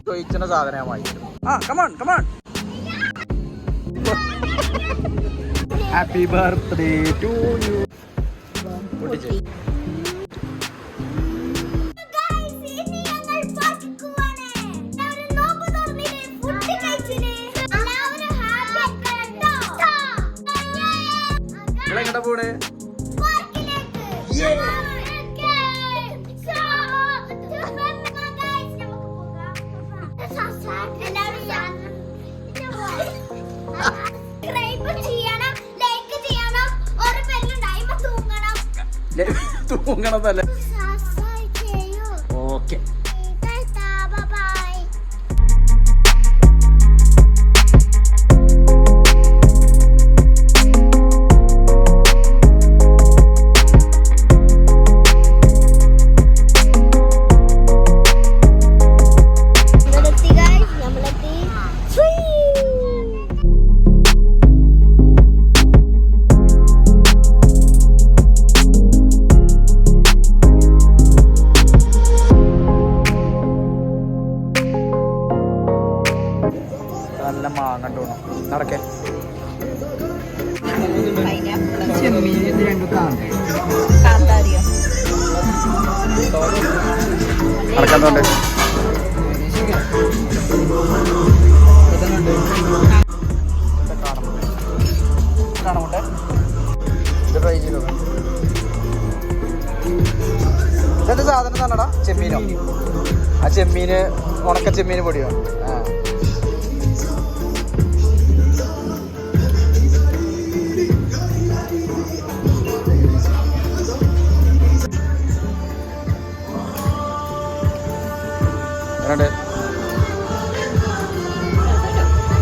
ചോദിക്കുന്ന സാധനമായി. ആ come on come on. Happy birthday to you. എങ്ങോട്ടാ പോണേ? തൂങ്ങണതല്ലേ? ഓക്കെ. നല്ല മാങ്ങണ്ടോ നടക്കേ. നടക്കുന്നുണ്ട്. കാണുന്നുണ്ട്. ഇതെന്ത് സാധനം തന്നെടാ? ചെമ്മീനോ? ആ ചെമ്മീന് ഉണക്ക ചെമ്മീന് പൊടിയോ? ആ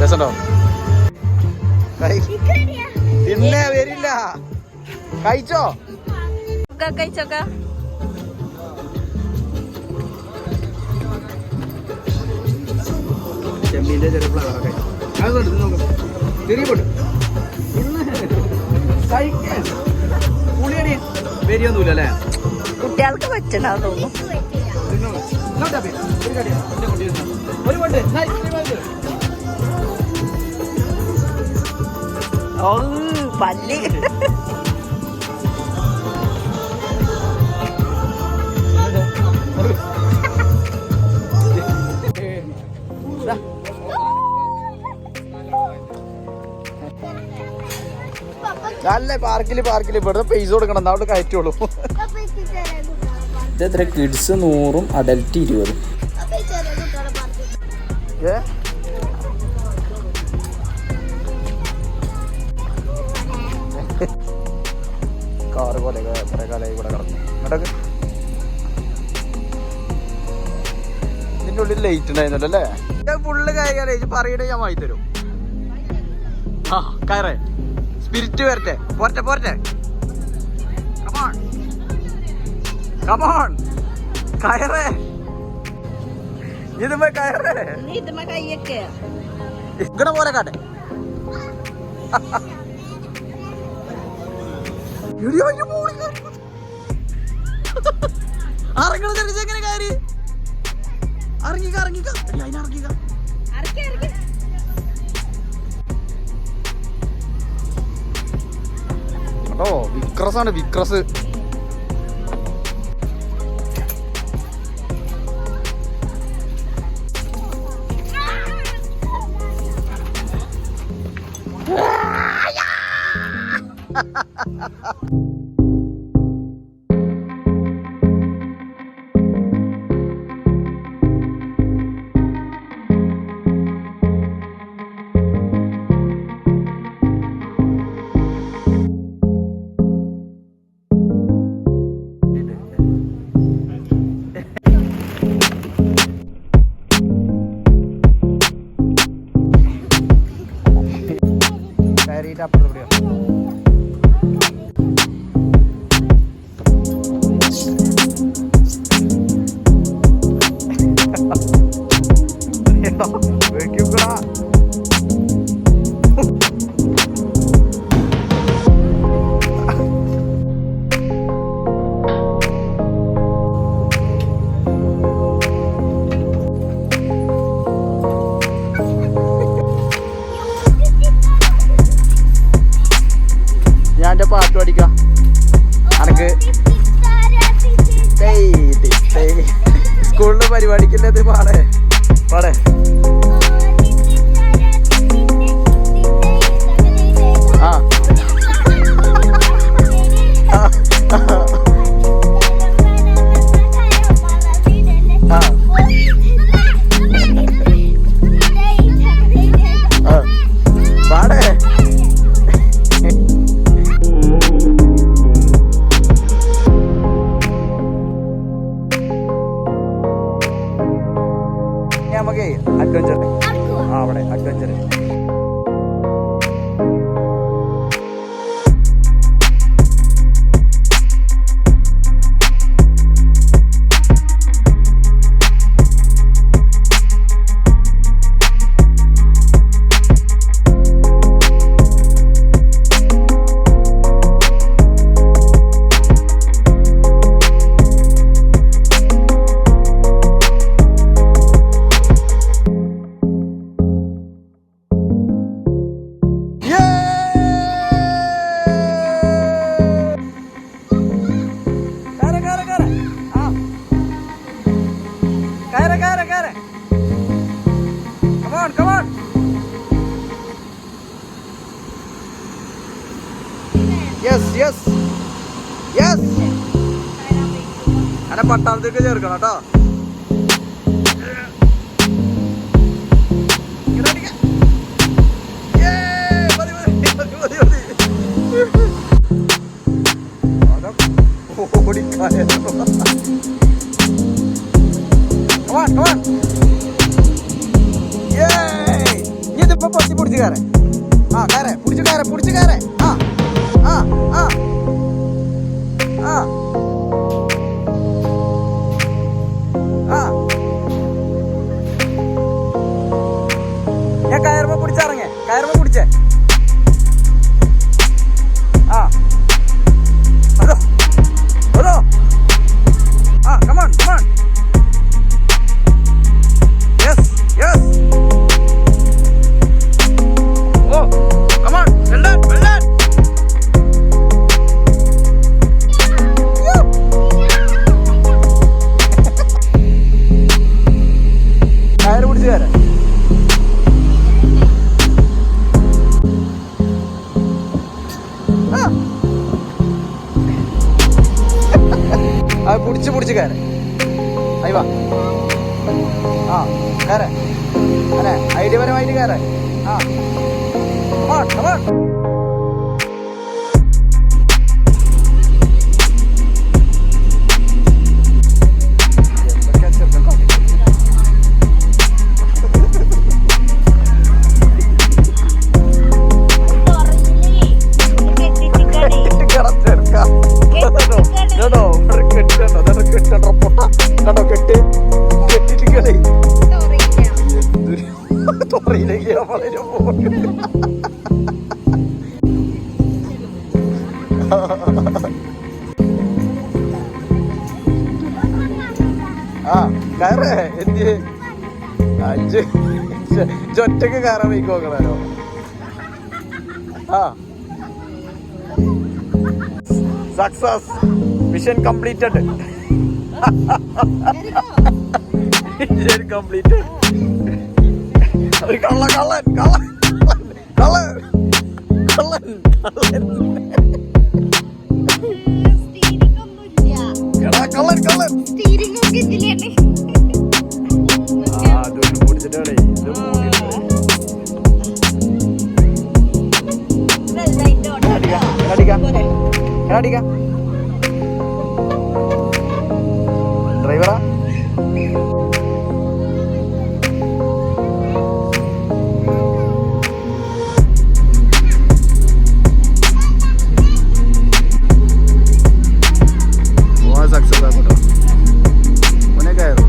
രസണ്ടോ? പിന്നെ വരില്ല. കഴിച്ചോ? കഴിച്ചോക്ക. ചെമ്മീന്റെ ചെറിയ ഫ്ലവറൊക്കെ കഴിക്കാൻ പുളിയടി വരിയൊന്നുമില്ല അല്ലേ? കുട്ടികൾക്ക് പറ്റണോ തോന്നുന്നു. ഓ പല്ലി. അല്ലേ പാർക്കില് ഇവിടെ പൈസ കൊടുക്കണം, എന്നാ അവിടെ കയറ്റുള്ളൂ. ഇതെത്ര? Kids 100 adult 20. കാറ് പോലെ കുറെ കാലമായി ഇവിടെ കിടന്നു. ഇങ്ങോട്ടൊക്കെ ഇതിൻ്റെ ഉള്ളിൽ ലൈറ്റ് ഉണ്ടായിരുന്നല്ലോ അല്ലേ? ഫുള്ള് കയറിയാലേ പറയണേ ഞാൻ വാങ്ങി തരും. ആ കയറേ. സ്പിരിറ്റ് വരട്ടെ. പോരട്ടെ പോരട്ടെ. കമോൺ കമോൺ കയറേ. ഇതുമേ കയറേ. ഇങ്ങനെ പോലെ കാട്ടെ. എങ്ങനെ കയറി? ഇറങ്ങിക്ക അതിനിറങ്ങിക്ക. ഓ വിക്രസാണ് വിക്രസ്. കയറിയിട്ട് അപ്പുറത്ത് പരിപാടിക്കില്ലത് പാടേ പാടേ. ആ പാടേ. നമുക്ക് അഡ്വഞ്ചർ അവിടെ അഡ്വഞ്ചർ അനെ പട്ടാളത്തേക്ക് ചേർക്കണം കേട്ടോ. ഇതിപ്പോ പൊട്ടി പിടിച്ച് കയറേ. ആ കയറേ പിടിച്ച് കയറേ പിടിച്ച് കയറേ. ആ ആ ആ ആ ആ ഞാൻ കയറുമ്പോ പിടിച്ചിറങ്ങേ. കയറുമ്പോ പിടിച്ചേ. ആ അതോ അതോ ആ കമോൺ കമോൺ. Yes yes. ഓ കമോൺ വെൽഡൺ വെൽഡൺ. കയറ് പിടിച്ച് കയറാം. അത് പിടിച്ച് പിടിച്ച് കയറേ. അയ്യ ആ കയറേ. അല്ലേ ഐഡിയപരമായിട്ട് കയറേ. ആ കമോൺ കമോൺ. ആ കയറേ. എന്ത് ഒറ്റക്ക് കയറാൻ വയ്ക്ക് നോക്കണോ. ആ success mission completed. Mission completed. കള്ളൻ കള്ളൻ കള്ളൻ കള്ളൻ കള്ളൻ കള്ളൻ കള്ളൻ കള്ളൻ. അതൊന്നും പിടിച്ചിട്ടാണേ. ഡ്രൈവറാ സക്സസ് ആക്കട്ടോ. മോനെ കയറും.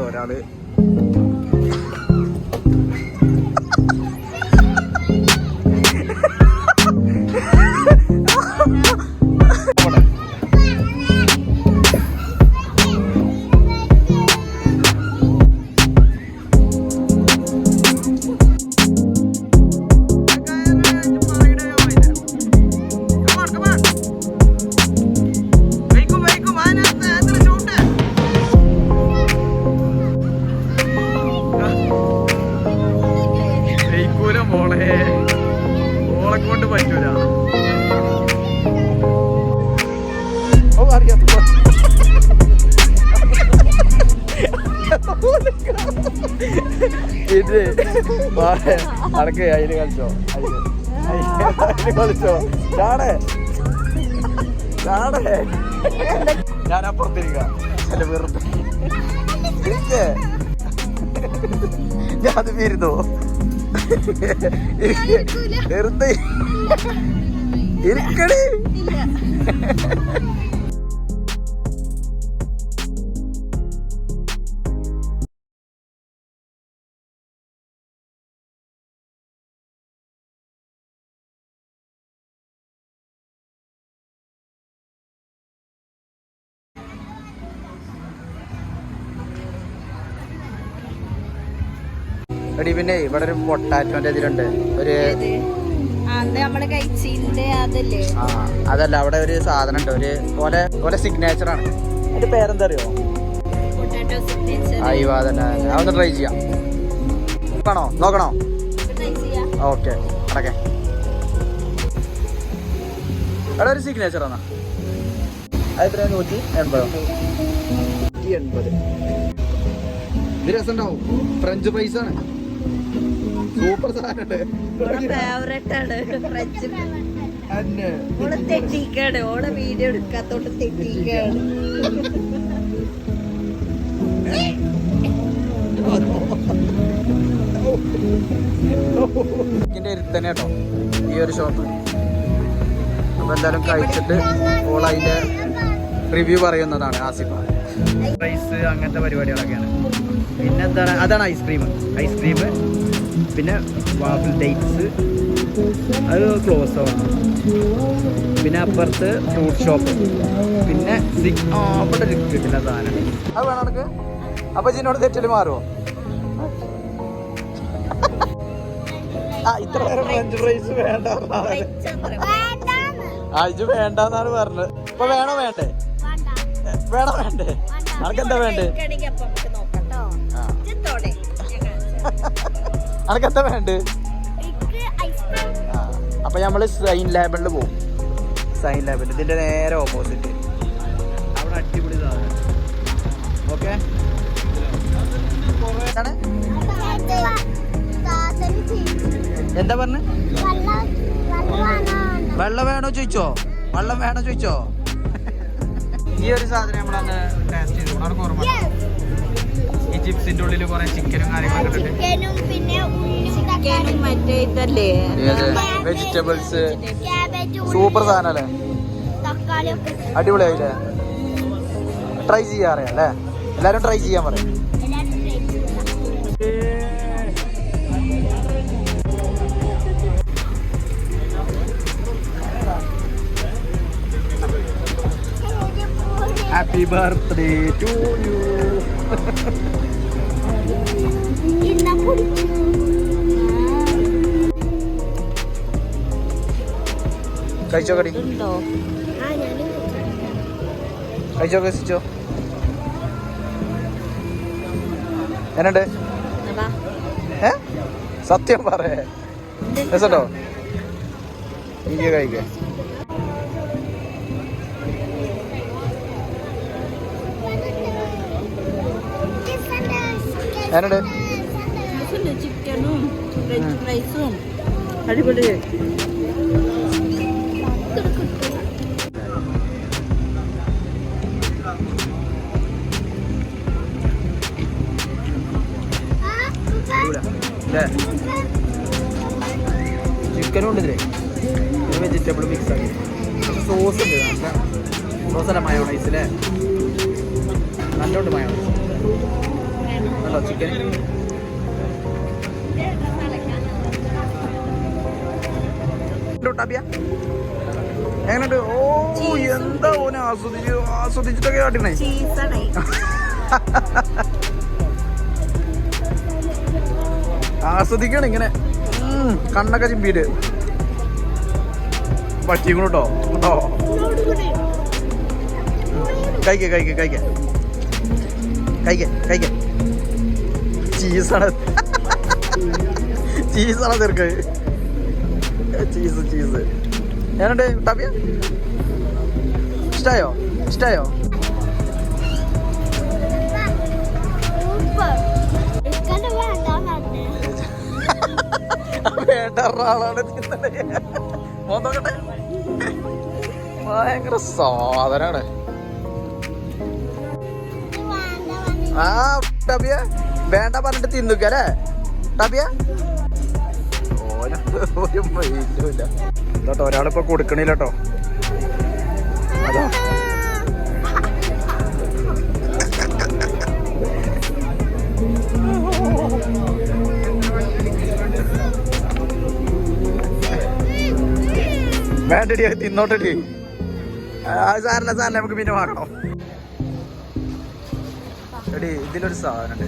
ഒരാള് കൊണ്ട് പറ്റൂല. ഇത് അടക്ക് അതിന് കളിച്ചോ, അതിന് കളിച്ചോ. ചാടേ ചാടേ, ഞാൻ അപ്പുറത്തിരിക്കാം. അല്ല വെറുതെ ഞാൻ വീരുന്നോ വെറുതെ ഇരിക്കണേ. എടി പിന്നെ ഇവിടെ ഒരു പൊട്ടാറ്റോന്റെ ഇതിലുണ്ട് ഒരു നമ്മള് കഴിച്ചിന്റെ അതല്ലേ. ആ അതല്ല, അവിടെ ഒരു സാധനം ഉണ്ട്, ഒരു പോലെ പോലെ സിഗ്നേച്ചർ ആണ്. അതിന്റെ പേരെന്താ അറിയോ? Potato signature. അയ്യോ അതന്നെ, അതൊന്ന് ട്രൈ ചെയ്യാം. ആണോ നോക്കണോ? ഓക്കെ അടക്കെ. അവിടെ ഒരു സിഗ്നേച്ചർ ആണോ? അത് എത്രയാ? 180. 180. ഇത് രസം ഉണ്ടാവും. ഫ്രഞ്ച് ഫ്രൈസ് ആണ്, സൂപ്പർ സാധനം. ഫേവറേറ്റ് ആണ് ഫ്രഞ്ച്. ഓളെ തെറ്റിക്കാണ്, ഓളെ വീഡിയോ എടുക്കാത്തോണ്ട് തെറ്റിക്കാണ്. ഇതിന്റെ അടുത്തന്നെ കേട്ടോ ഈ ഒരു ഷോപ്പ്. അപ്പൊ എന്തായാലും കഴിച്ചിട്ട് ഓൾ അതിന്റെ റിവ്യൂ പറയുന്നതാണ് ആസിഫ. റൈസ് അങ്ങനത്തെ പരിപാടികളൊക്കെയാണ്. പിന്നെന്താണ്, അതാണ് ഐസ്ക്രീം. പിന്നെ വാഫിൾ ഡേറ്റ്സ്, അത് ക്ലോസ് ആണ്. പിന്നെ അപ്പുറത്ത് ഫ്രൂട്ട് ഷോപ്പ്. പിന്നെ അവിടെ കിട്ടില്ല സാധനം. അത് വേണം എനിക്ക്. അപ്പൊ ഇതിനോട് തെറ്റില് മാറുമോ? ഇത്ര നേരം ഫ്രഞ്ച് ഫ്രൈസ് വേണ്ട ഇത് വേണ്ടെന്നാണ് പറഞ്ഞത്. ഇപ്പൊ വേണോ വേണ്ടേ? വേണ്ടേ? അനക്കെന്താ വേണ്ടേ? അനക്കെന്താ വേണ്ടേ? അപ്പൊ നമ്മള് സൈൻ ലാബിൽ പോകും. സൈൻ ലാബിൽ ഇതിന്റെ നേരെ ഓപ്പോസിറ്റ്. അവിടെ അടിപൊളി സാധനം. ഓക്കെ, എന്താ പറഞ്ഞ? വെള്ളം വേണോ ചോദിച്ചോ? വെള്ളം വേണോ ചോദിച്ചോ? ഈ ഒരു സാധനം നമ്മളന്ന് ടേസ്റ്റ് ചെയ്തു. അവിടെ ഓർമ്മ ഈ ചിപ്സിന്റെ ഉള്ളിൽ കുറെ ചിക്കനും കാര്യങ്ങളൊക്കെ വെജിറ്റബിൾസ്. സൂപ്പർ സാധനല്ലേ, അടിപൊളിയായില്ലേ? ട്രൈ ചെയ്യാറിയാം അല്ലേ? എല്ലാരും ട്രൈ ചെയ്യാൻ പറയും. Happy birthday to you. കഴിച്ചോ കടി? കഴിച്ചോ കഴിച്ചോ? എന്നുണ്ട്? സത്യം പറയേ, രസട്ടോ? എനിക്ക് കഴിക്കേ. എന്നുണ്ട്? ചിക്കനും ഫ്രഞ്ച് ഫ്രൈസും അടിപൊളി. അല്ലേ? ചിക്കനും ഉണ്ട് ഇതില്, വെജിറ്റബിൾ മിക്സ് ആക്കി. സോസ് ഉണ്ട്, നല്ല സോസല്ല മയോണൈസ് അല്ലേ? നല്ലോണ്ട് മയോണൈസ് നല്ലോ ചിക്കൻ. എങ്ങനെയുണ്ട്? ഓ എന്താ ഓനെ ആസ്വദിച്ചിട്ടൊക്കെ കാട്ടിണേ. ആസ്വദിക്കണം ഇങ്ങനെ കണ്ണൊക്കെ ചിമ്പിട്ട് പറ്റിക്കണം കേട്ടോ. കഴിക്ക ചീസാണ് തീർക്ക്. ചീസ് ഞാനുണ്ട്. ടാപ്പിയ ഇഷ്ടായോ? വേണ്ട ആളാണ് നോക്കട്ടെ. ഭയങ്കര സാധനാണ്. ആ ടാപ്പിയ വേണ്ട പറഞ്ഞിട്ട് തിന്നുക്കല്ലേ ടാപ്പിയ? ഒരു മൈൻഡുമില്ല കേട്ടോ. ഒരാളിപ്പോ കൊടുക്കണില്ല കേട്ടോ. അതോ വേണ്ടടി, തിന്നോട്ടടി. സാരല്ല നമുക്ക് പിന്നെ വാങ്ങണം. എടി ഇതിലൊരു സാധനം ഉണ്ട്,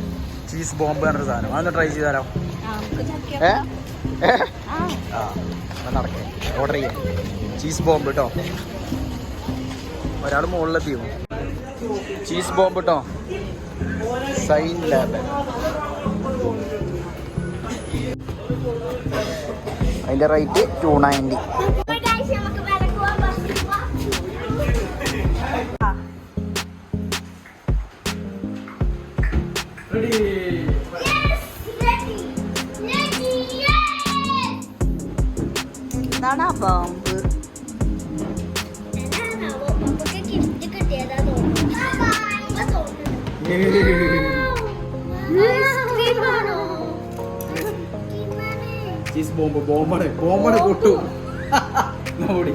ചീസ് ബോംബ് എന്നൊരു സാധനം. അതൊന്ന് ട്രൈ ചെയ്താലോ? നടക്കേ ഓർഡർ ചെയ്യാം. ചീസ് ബോംബ് കേട്ടോ. ഒരാൾ മുകളിലെത്തിയോ? ചീസ് ബോംബ് കേട്ടോ. സൈൻ ലാബ്. അതിന്റെ റേറ്റ് 290. ഇതാണ് ബോംബ്. ചീസ് ബോംബ് ബോംബാണ് പൊട്ടു. ഓടി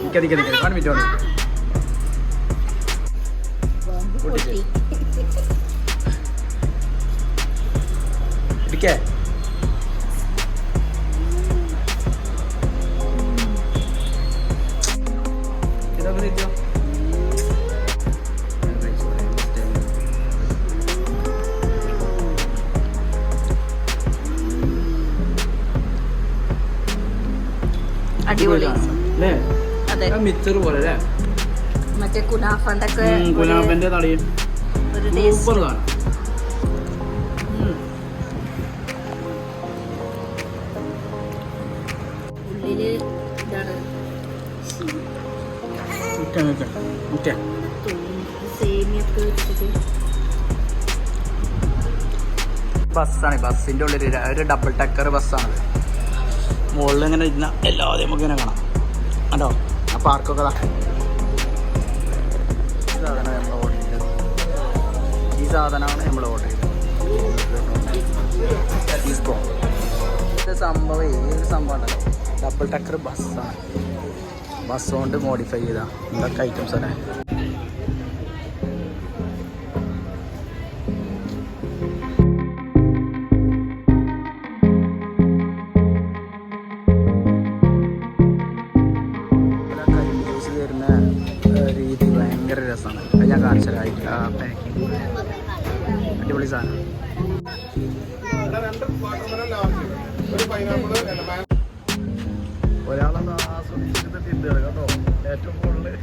നിൽക്കാൻ മിനിറ്റ് ഇടിക്കേ. ഇതൊക്കെ തിരിച്ചോ. അടിപൊളി അല്ലേ? മിച്ചർ പോലെ അല്ലേ? മറ്റേ കുനാഫണ്ടൊക്കെ കുനാഫന്റെ തടയും ഒരു ടേസ്റ്റ്. ഉള്ളില് ഇതാണ് സേമിയൊക്കെ വെച്ചിട്ട്. ബസ്സാണ്. ബസ്സിന്റെ ഉള്ളിൽ ഒരു ഡബിൾ ടക്കർ ബസ്സാണത്. മുകളിൽ ഇങ്ങനെ ഇരുന്ന എല്ലാവരും നമുക്ക് ഇങ്ങനെ കാണാം കേട്ടോ. ആ പാർക്കൊക്കെ ഈ സാധനമാണ് നമ്മൾ ഓർഡർ ചെയ്തത്. സംഭവം ഈ ഒരു സംഭവം ഉണ്ടല്ലോ, ഡബിൾ ടക്കർ ബസ്സാണ്. ബസ് കൊണ്ട് മോഡിഫൈ ചെയ്താ എന്തൊക്കെ ഐറ്റംസ് അല്ലേ. രീതി ഭയങ്കര രസമാണ്. അത് ഞാൻ കാണിച്ചതായിട്ട് ആ പാക്കിങ് അടിപൊളി സാധനം. ഒരാളത് ആസ്വദിച്ചിട്ട് തിന്നുക കേട്ടോ. ഏറ്റവും കൂടുതൽ